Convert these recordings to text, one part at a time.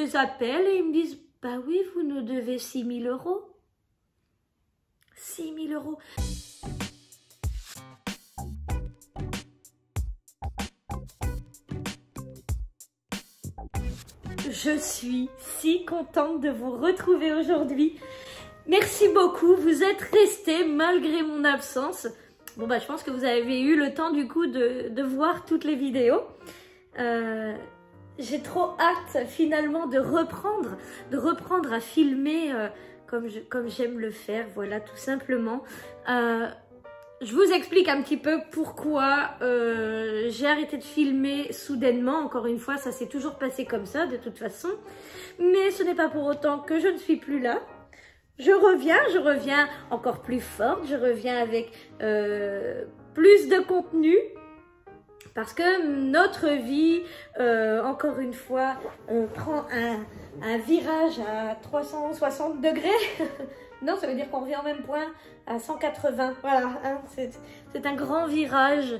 les appelle et ils me disent « Bah oui, vous nous devez 6 000 €. 6 000 €. Je suis si contente de vous retrouver aujourd'hui. Merci beaucoup, vous êtes restés malgré mon absence. Bon bah je pense que vous avez eu le temps du coup de voir toutes les vidéos. J'ai trop hâte finalement de reprendre à filmer comme j'aime le faire, voilà tout simplement. Je vous explique un petit peu pourquoi j'ai arrêté de filmer soudainement. Encore une fois, ça s'est toujours passé comme ça de toute façon. Mais ce n'est pas pour autant que je ne suis plus là. Je reviens encore plus forte, je reviens avec plus de contenu. Parce que notre vie, encore une fois, prend un virage à 360 degrés. Non, ça veut dire qu'on revient au même point à 180. Voilà, hein, c'est un grand virage.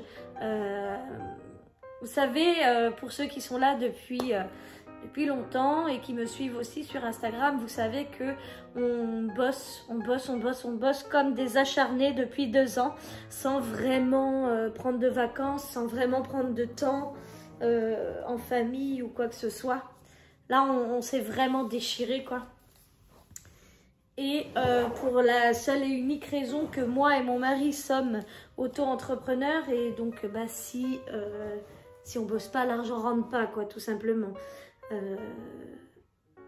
Vous savez, pour ceux qui sont là depuis longtemps et qui me suivent aussi sur Instagram, vous savez que on bosse comme des acharnés depuis 2 ans sans vraiment prendre de vacances, sans vraiment prendre de temps en famille ou quoi que ce soit. Là, on s'est vraiment déchiré, quoi. Et pour la seule et unique raison que moi et mon mari sommes auto-entrepreneurs et donc bah, si on bosse pas, l'argent rentre pas, quoi, tout simplement.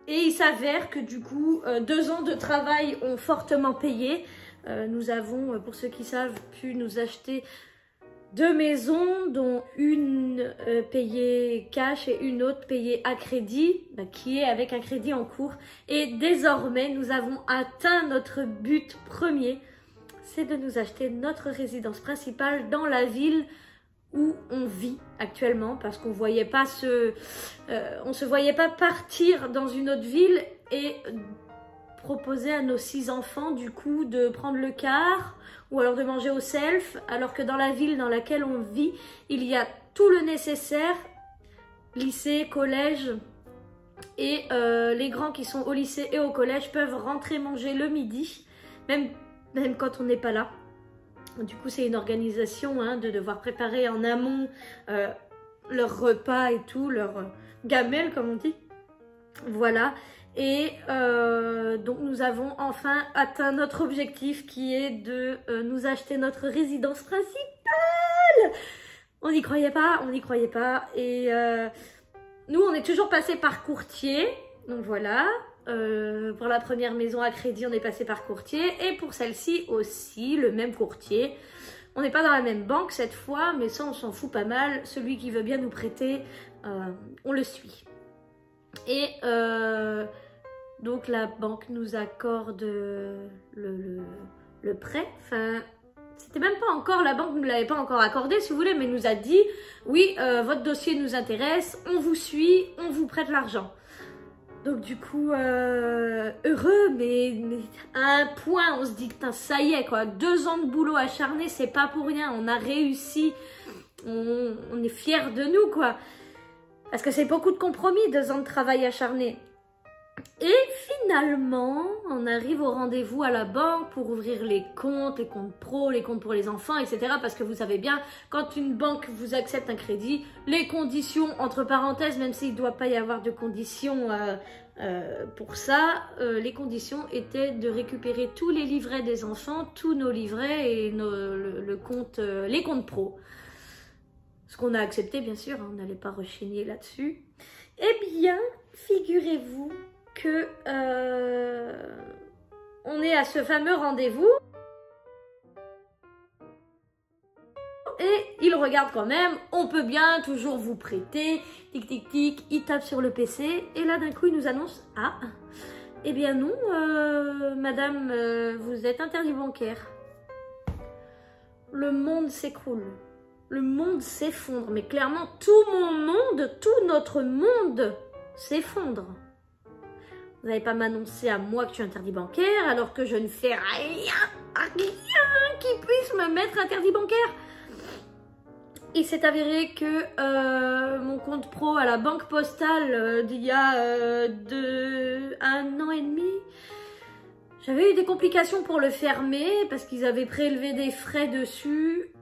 Et il s'avère que du coup 2 ans de travail ont fortement payé. Nous avons, pour ceux qui savent, pu nous acheter 2 maisons, dont une payée cash et une autre payée à crédit, qui est avec un crédit en cours. Et désormais, nous avons atteint notre but premier, c'est de nous acheter notre résidence principale dans la ville où on vit actuellement, parce qu'on voyait pas on se voyait pas partir dans une autre ville et proposer à nos 6 enfants du coup de prendre le car ou alors de manger au self, alors que dans la ville dans laquelle on vit, il y a tout le nécessaire, lycée, collège, et les grands qui sont au lycée et au collège peuvent rentrer manger le midi, même quand on n'est pas là. Du coup, c'est une organisation hein, de devoir préparer en amont leur repas et tout, leur gamelle comme on dit. Voilà. Et donc nous avons enfin atteint notre objectif qui est de nous acheter notre résidence principale. On n'y croyait pas, Et nous, on est toujours passé par courtier. Donc voilà. Pour la première maison à crédit, on est passé par courtier. Et pour celle-ci aussi, le même courtier. On n'est pas dans la même banque cette fois, mais ça, on s'en fout pas mal. Celui qui veut bien nous prêter, on le suit. Et donc la banque nous accorde le prêt. Enfin, c'était même pas encore, la banque ne l'avait pas encore accordé si vous voulez, mais nous a dit oui, votre dossier nous intéresse, on vous suit, on vous prête l'argent. Donc du coup, heureux, mais à un point, on se dit, putain, ça y est, quoi. 2 ans de boulot acharné, c'est pas pour rien. On a réussi, on est fiers de nous, quoi. Parce que c'est beaucoup de compromis, 2 ans de travail acharné. Et finalement, on arrive au rendez-vous à la banque pour ouvrir les comptes pro, les comptes pour les enfants, etc. Parce que vous savez bien, quand une banque vous accepte un crédit, les conditions, entre parenthèses, même s'il ne doit pas y avoir de conditions pour ça, les conditions étaient de récupérer tous les livrets des enfants, tous nos livrets et les comptes pro. Ce qu'on a accepté, bien sûr, hein, on n'allait pas rechigner là-dessus. Eh bien, figurez-vous que on est à ce fameux rendez-vous et il regarde quand même, on peut bien toujours vous prêter, tic tic tic, il tape sur le PC et là d'un coup il nous annonce, ah, eh bien non, madame, vous êtes interdit bancaire. Le monde s'écroule. Le monde s'effondre, mais clairement tout mon monde, tout notre monde s'effondre. Vous n'allez pas m'annoncer à moi que je suis interdit bancaire alors que je ne fais rien qui puisse me mettre interdit bancaire. il s'est avéré que mon compte pro à la banque postale d'il y a 1 an et demi, j'avais eu des complications pour le fermer parce qu'ils avaient prélevé des frais dessus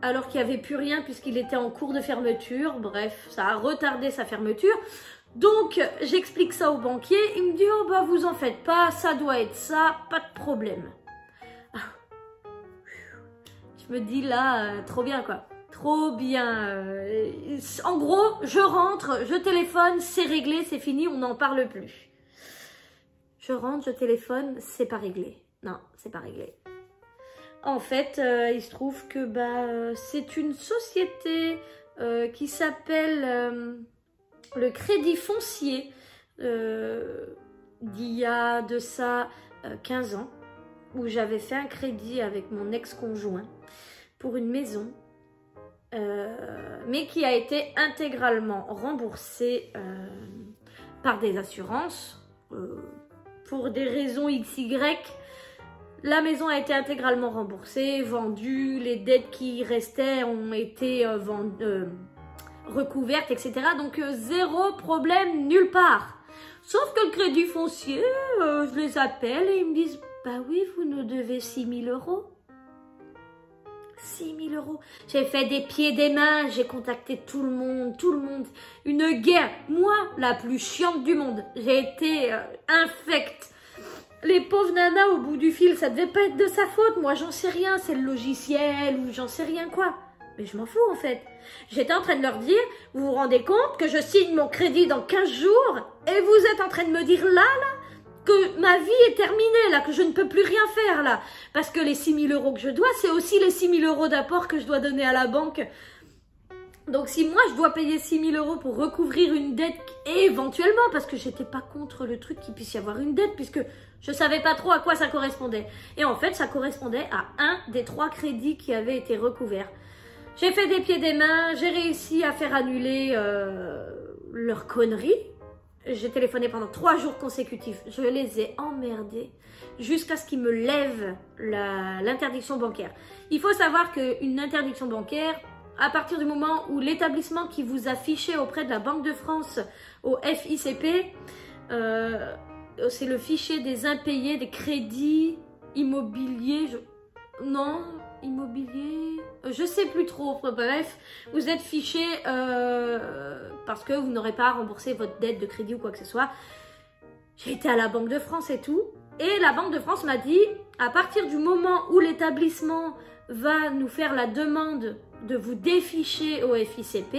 alors qu'il n'y avait plus rien puisqu'il était en cours de fermeture. Bref, ça a retardé sa fermeture. Donc, j'explique ça au banquier. Il me dit, oh bah vous en faites pas, ça doit être ça, pas de problème. Je me dis là, trop bien quoi. Trop bien. En gros, je rentre, je téléphone, c'est réglé, c'est fini, on n'en parle plus. Je rentre, je téléphone, c'est pas réglé. Non, c'est pas réglé. En fait, il se trouve que c'est une société qui s'appelle le Crédit Foncier d'il y a de ça 15 ans, où j'avais fait un crédit avec mon ex-conjoint pour une maison, mais qui a été intégralement remboursé par des assurances pour des raisons XY. La maison a été intégralement remboursée, vendue, les dettes qui restaient ont été recouvertes, etc. Donc zéro problème nulle part. Sauf que le Crédit Foncier, je les appelle et ils me disent « Bah oui, vous nous devez 6 000 €. 6 000 €. J'ai fait des pieds et des mains, j'ai contacté tout le monde, une guerre. Moi, la plus chiante du monde, j'ai été infecte. Les pauvres nanas au bout du fil, ça devait pas être de sa faute. Moi, j'en sais rien, c'est le logiciel ou j'en sais rien quoi. Mais je m'en fous en fait. J'étais en train de leur dire, vous vous rendez compte que je signe mon crédit dans 15 jours et vous êtes en train de me dire là, que ma vie est terminée, là, que je ne peux plus rien faire, là. Parce que les 6 000 € que je dois, c'est aussi les 6 000 € d'apport que je dois donner à la banque. Donc, si moi, je dois payer 6 000 € pour recouvrir une dette, éventuellement, parce que j'étais pas contre le truc qu'il puisse y avoir une dette, puisque je savais pas trop à quoi ça correspondait. Et en fait, ça correspondait à un des 3 crédits qui avaient été recouverts. J'ai fait des pieds des mains, j'ai réussi à faire annuler leur connerie. J'ai téléphoné pendant 3 jours consécutifs. Je les ai emmerdés jusqu'à ce qu'ils me lèvent l'interdiction bancaire. Il faut savoir qu'une interdiction bancaire, à partir du moment où l'établissement qui vous a fiché auprès de la Banque de France au FICP, c'est le fichier des impayés, des crédits immobiliers. Je sais plus trop, bref, vous êtes fiché parce que vous n'aurez pas remboursé votre dette de crédit ou quoi que ce soit. J'ai été à la Banque de France et tout, et la Banque de France m'a dit, à partir du moment où l'établissement va nous faire la demande de vous déficher au FICP,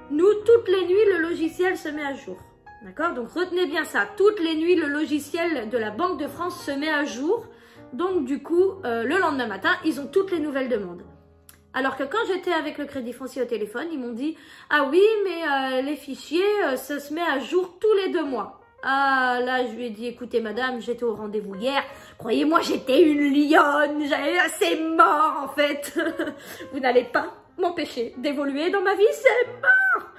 nous, toutes les nuits, le logiciel se met à jour. D'accord? Donc retenez bien ça, toutes les nuits, le logiciel de la Banque de France se met à jour. Donc du coup, le lendemain matin, ils ont toutes les nouvelles demandes. Alors que quand j'étais avec le Crédit Foncier au téléphone, ils m'ont dit « Ah oui, mais les fichiers, ça se met à jour tous les 2 mois. » Ah là, je lui ai dit « Écoutez madame, j'étais au rendez-vous hier. Croyez-moi, j'étais une lionne. C'est mort en fait. Vous n'allez pas m'empêcher d'évoluer dans ma vie, c'est mort. »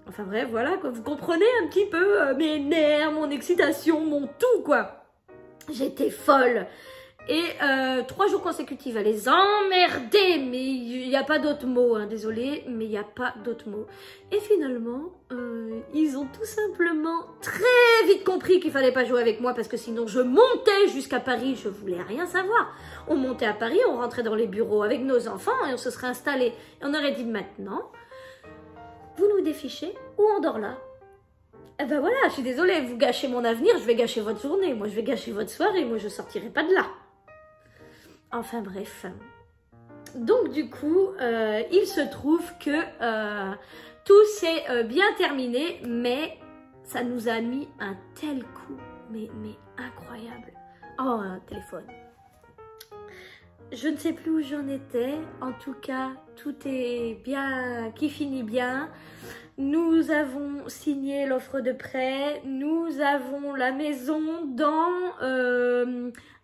Enfin bref, voilà quoi. Vous comprenez un petit peu mes nerfs, mon excitation, mon tout quoi. J'étais folle. Et 3 jours consécutifs à les emmerder, mais il n'y a pas d'autre mot, hein, désolé, mais il n'y a pas d'autre mot. Et finalement, ils ont tout simplement très vite compris qu'il fallait pas jouer avec moi parce que sinon je montais jusqu'à Paris, je voulais rien savoir. On montait à Paris, on rentrait dans les bureaux avec nos enfants et on se serait installés. Et on aurait dit maintenant, vous nous défichez ou on dort là. Eh ben voilà, je suis désolée, vous gâchez mon avenir, je vais gâcher votre journée, moi je vais gâcher votre soirée, moi je sortirai pas de là. Enfin bref. Donc du coup, il se trouve que tout s'est bien terminé, mais ça nous a mis un tel coup, mais incroyable. Oh, un téléphone. Je ne sais plus où j'en étais, en tout cas, tout est bien, qui finit bien. Nous avons signé l'offre de prêt, nous avons la maison dans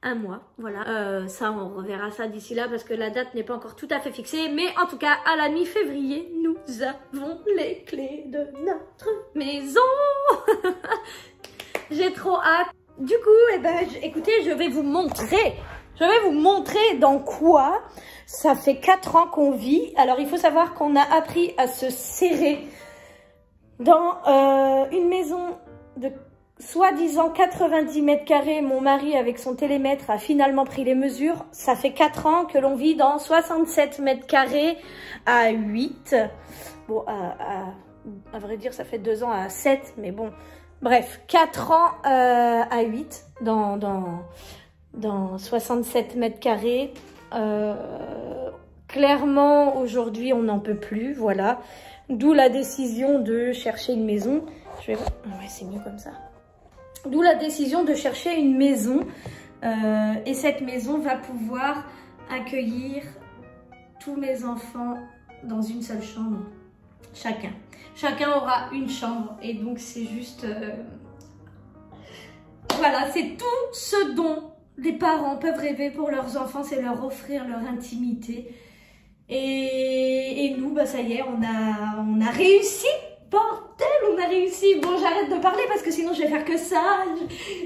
1 mois, voilà. Ça, on reverra ça d'ici là parce que la date n'est pas encore tout à fait fixée. Mais en tout cas, à la mi-février, nous avons les clés de notre maison. J'ai trop hâte. Du coup, eh ben, écoutez, je vais vous montrer dans quoi Ça fait 4 ans qu'on vit. Alors, il faut savoir qu'on a appris à se serrer dans une maison de soi-disant 90 mètres carrés. Mon mari, avec son télémètre, a finalement pris les mesures. Ça fait 4 ans que l'on vit dans 67 mètres carrés à 8. Bon, à vrai dire, ça fait 2 ans à 7, mais bon. Bref, 4 ans à 8 dans 67 mètres carrés. Clairement, aujourd'hui, on n'en peut plus, voilà. D'où la décision de chercher une maison. Ouais, c'est mieux comme ça. D'où la décision de chercher une maison. Et cette maison va pouvoir accueillir tous mes enfants dans une seule chambre. Chacun. Chacun aura une chambre. Et donc, c'est juste... Voilà, c'est tout ce dont les parents peuvent rêver pour leurs enfants, c'est leur offrir leur intimité. Et nous, bah ça y est, on a réussi, bordel, on a réussi. Bon, j'arrête de parler parce que sinon je vais faire que ça,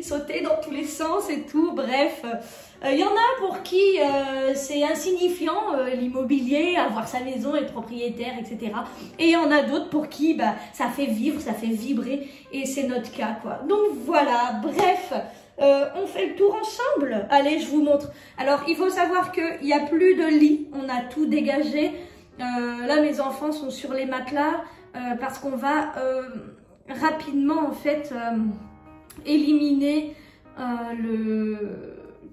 sauter dans tous les sens et tout, bref. Il y en a pour qui c'est insignifiant, l'immobilier, avoir sa maison, être propriétaire, etc. Et il y en a d'autres pour qui bah, ça fait vivre, ça fait vibrer, et c'est notre cas, quoi. Donc voilà, bref. On fait le tour ensemble. Allez, je vous montre. Alors, il faut savoir qu'il n'y a plus de lit. On a tout dégagé. Là, mes enfants sont sur les matelas parce qu'on va rapidement, en fait, éliminer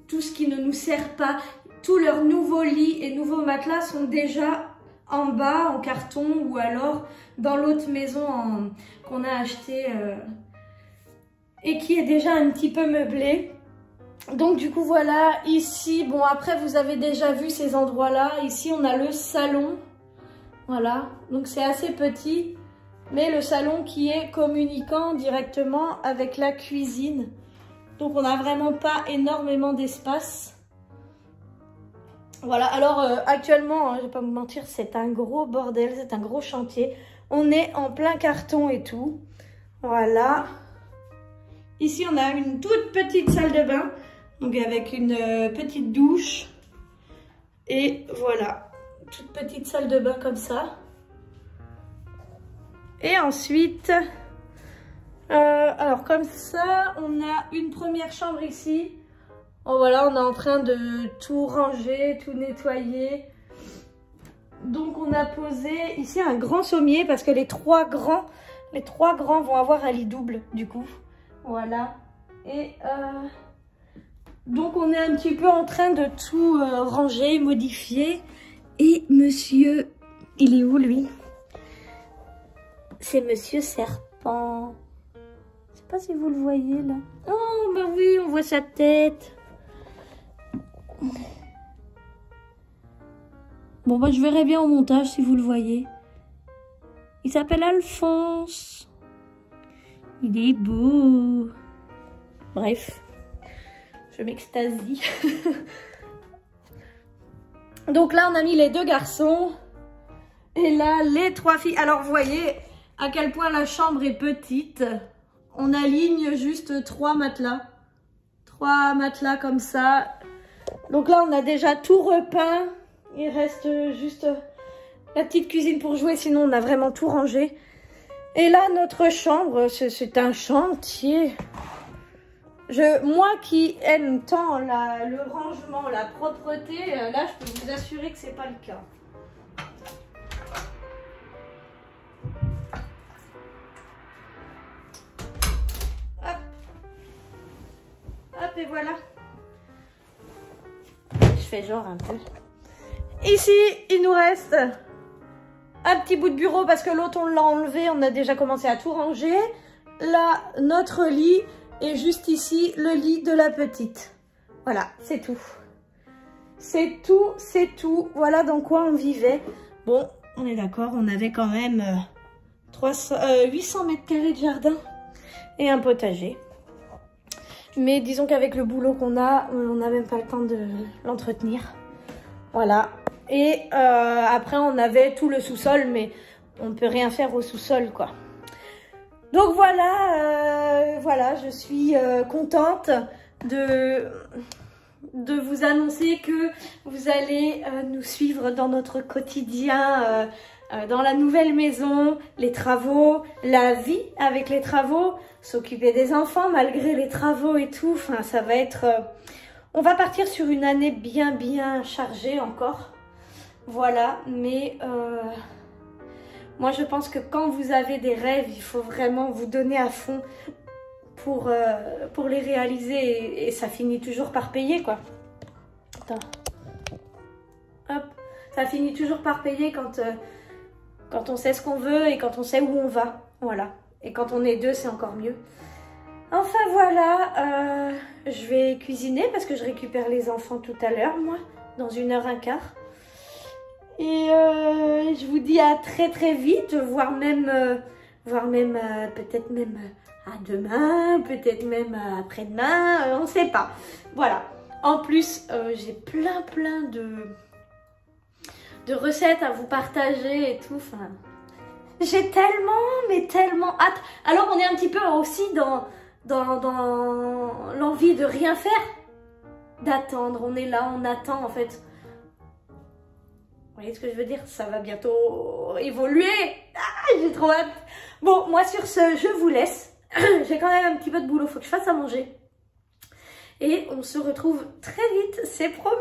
tout ce qui ne nous sert pas. Tous leurs nouveaux lits et nouveaux matelas sont déjà en bas, en carton, ou alors dans l'autre maison qu'on a achetée et qui est déjà un petit peu meublé. Donc du coup voilà, ici, bon après vous avez déjà vu ces endroits-là. Ici on a le salon, voilà, donc c'est assez petit, mais le salon qui est communicant directement avec la cuisine. Donc on n'a vraiment pas énormément d'espace. Voilà, alors actuellement, je vais pas vous mentir, c'est un gros bordel, c'est un gros chantier. On est en plein carton et tout, voilà. Ici, on a une toute petite salle de bain, donc avec une petite douche. Et voilà, toute petite salle de bain comme ça. Et ensuite, alors comme ça, on a une première chambre ici. Bon, voilà, on est en train de tout ranger, tout nettoyer. Donc, on a posé ici un grand sommier parce que les trois grands vont avoir un lit double du coup. Voilà, et donc on est un petit peu en train de tout ranger, modifier. Et monsieur, il est où lui? C'est monsieur Serpent. Je sais pas si vous le voyez là. Oh bah oui, on voit sa tête. Bon bah je verrai bien au montage si vous le voyez. Il s'appelle Alphonse. Il est beau. Bref, je m'extasie. Donc là, on a mis les 2 garçons. Et là, les 3 filles. Alors, vous voyez à quel point la chambre est petite. On aligne juste 3 matelas. 3 matelas comme ça. Donc là, on a déjà tout repeint. Il reste juste la petite cuisine pour jouer. Sinon, on a vraiment tout rangé. Et là, notre chambre, c'est un chantier. Moi qui aime tant le rangement, la propreté, là, je peux vous assurer que c'est pas le cas. Hop. Hop, et voilà. Je fais genre un peu. Ici, il nous reste un petit bout de bureau parce que l'autre on l'a enlevé, on a déjà commencé à tout ranger. Là, notre lit et juste ici, le lit de la petite. Voilà, c'est tout. C'est tout, c'est tout. Voilà dans quoi on vivait. Bon, on est d'accord, on avait quand même 800 mètres carrés de jardin et un potager. Mais disons qu'avec le boulot qu'on a, on n'a même pas le temps de l'entretenir. Voilà. Et après, on avait tout le sous-sol, mais on ne peut rien faire au sous-sol, quoi. Donc voilà, voilà, je suis contente de de vous annoncer que vous allez nous suivre dans notre quotidien, dans la nouvelle maison, les travaux, la vie avec les travaux, s'occuper des enfants malgré les travaux et tout. Enfin, ça va être... on va partir sur une année bien chargée encore. Voilà, mais moi je pense que quand vous avez des rêves, il faut vraiment vous donner à fond pour les réaliser et ça finit toujours par payer quoi. Attends. Hop, ça finit toujours par payer quand on sait ce qu'on veut et quand on sait où on va. Voilà. Et quand on est deux, c'est encore mieux. Enfin voilà, je vais cuisiner parce que je récupère les enfants tout à l'heure, moi, dans 1h15. Et je vous dis à très vite, voire même peut-être même à demain, peut-être même après-demain, on ne sait pas. Voilà. En plus, j'ai plein de recettes à vous partager et tout. Enfin, j'ai tellement hâte. Alors, on est un petit peu aussi dans l'envie de rien faire, d'attendre. On est là, on attend en fait. Vous voyez ce que je veux dire? Ça va bientôt évoluer. Ah, j'ai trop hâte. Bon, moi sur ce, je vous laisse. J'ai quand même un petit peu de boulot, faut que je fasse à manger. Et on se retrouve très vite, c'est promis.